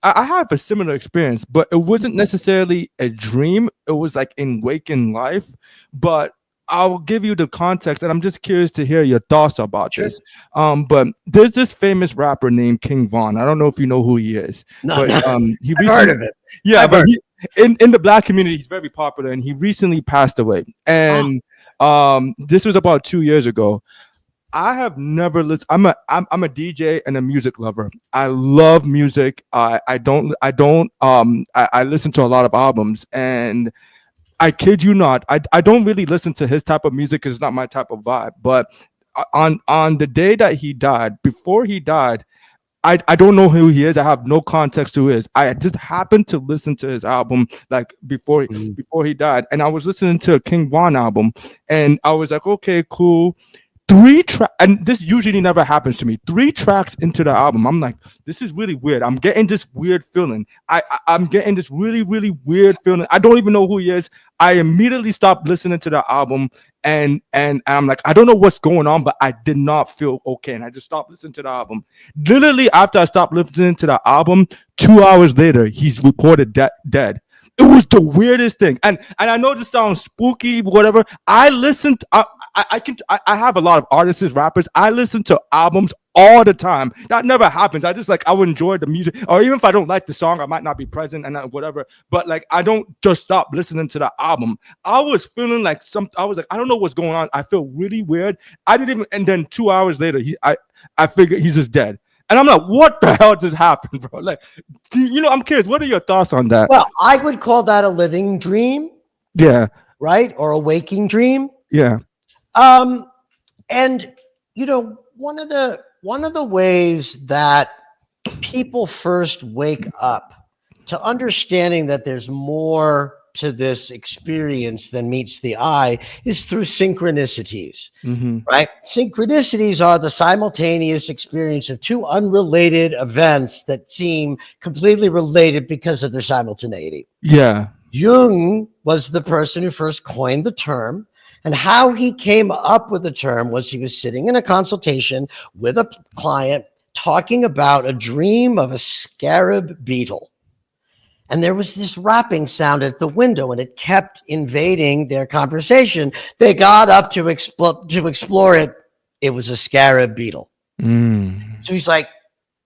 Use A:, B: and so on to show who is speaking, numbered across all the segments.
A: I have a similar experience, but it wasn't necessarily a dream. It was like in waking life. But I'll give you the context, and I'm just curious to hear your thoughts about
B: Sure.
A: this. But there's this famous rapper named King Von. I don't know if you know who he is,
B: No,
A: but
B: no.
A: he
B: I've heard
A: recently,
B: of it.
A: yeah,
B: I've
A: but
B: heard.
A: he in the black community, he's very popular, and he recently passed away.
B: Ah,
A: And this was about 2 years ago. I have never listened. I'm a DJ and a music lover. I love music. I listen to a lot of albums, and I kid you not, I don't really listen to his type of music 'cause it's not my type of vibe. But on the day that he died, before he died, I don't know who he is. I have no context to his. I just happened to listen to his album like
B: mm,
A: before he died, and I was listening to a King Von album, and I was like, okay, cool. Three track, and this usually never happens to me. Three tracks into the album, I'm like, this is really weird. I'm getting this weird feeling. I'm getting this really weird feeling. I don't even know who he is. I immediately stopped listening to the album, and I'm like, I don't know what's going on, but I did not feel okay, and I just stopped listening to the album. Literally after I stopped listening to the album, 2 hours later, he's reported dead. It was the weirdest thing, and I know this sounds spooky, whatever. I listened. I have a lot of artists, rappers. I listen to albums all the time. That never happens. I just like I would enjoy the music, or even if I don't like the song, I might not be present and whatever. But like I don't just stop listening to the album. I was feeling like I was like I don't know what's going on. I feel really weird. I didn't even. And then 2 hours later, I figured he's just dead. And I'm like, what the hell just happened, bro? Like, I'm curious. What are your thoughts on that?
B: well, I would call that a living dream,
A: Yeah,
B: right? Or a waking dream.
A: yeah,
B: Um, and one of the ways that people first wake up to understanding that there's more to this experience than meets the eye is through synchronicities,
A: mm-hmm.
B: right? Synchronicities are the simultaneous experience of two unrelated events that seem completely related because of their simultaneity.
A: Yeah,
B: Jung was the person who first coined the term. And how he came up with the term was he was sitting in a consultation with a client talking about a dream of a scarab beetle. And there was this rapping sound at the window, and it kept invading their conversation. They got up to explore it. It was a scarab beetle.
A: mm.
B: So he's like,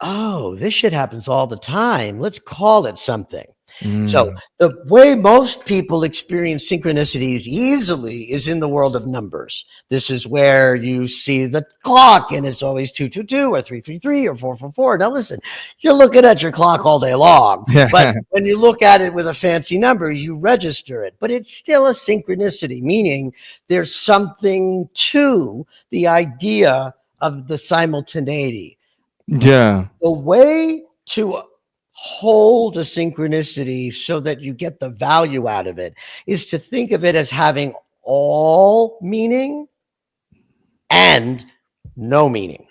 B: oh, this shit happens all the time. Let's call it something. So
A: Mm.
B: the way most people experience synchronicities easily is in the world of numbers. This is where you see the clock and it's always 222 or 333 or 444. Now listen, you're looking at your clock all day long, but when you look at it with a fancy number, you register it. But it's still a synchronicity, meaning there's something to the idea of the simultaneity.
A: Yeah,
B: The way to hold a synchronicity so that you get the value out of it is to think of it as having all meaning and no meaning.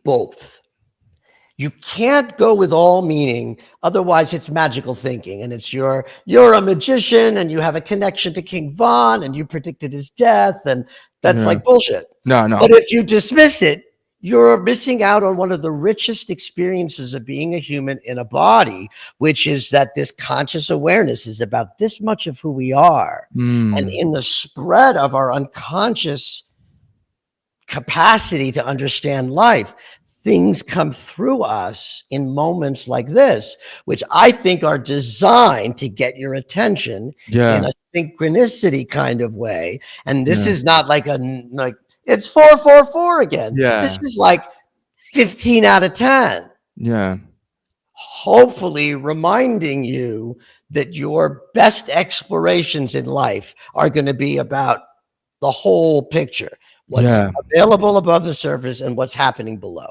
B: Both. You can't go with all meaning, otherwise it's magical thinking, and it's you're a magician and you have a connection to King Von and you predicted his death, and that's
A: yeah.
B: like bullshit.
A: No,
B: But
A: no.
B: if you dismiss it, you're missing out on one of the richest experiences of being a human in a body, which is that this conscious awareness is about this much of who we are. And
A: Mm.
B: in the spread of our unconscious capacity to understand life, things come through us in moments like this, which I think are designed to get your attention in
A: Yeah,
B: a synchronicity kind of way. And this
A: yeah,
B: is not like it's 444 again. This
A: yeah,
B: is like 15 out of 10.
A: yeah,
B: Hopefully reminding you that your best explorations in life are going to be about the whole picture, what's
A: yeah.
B: available above the surface and what's happening below.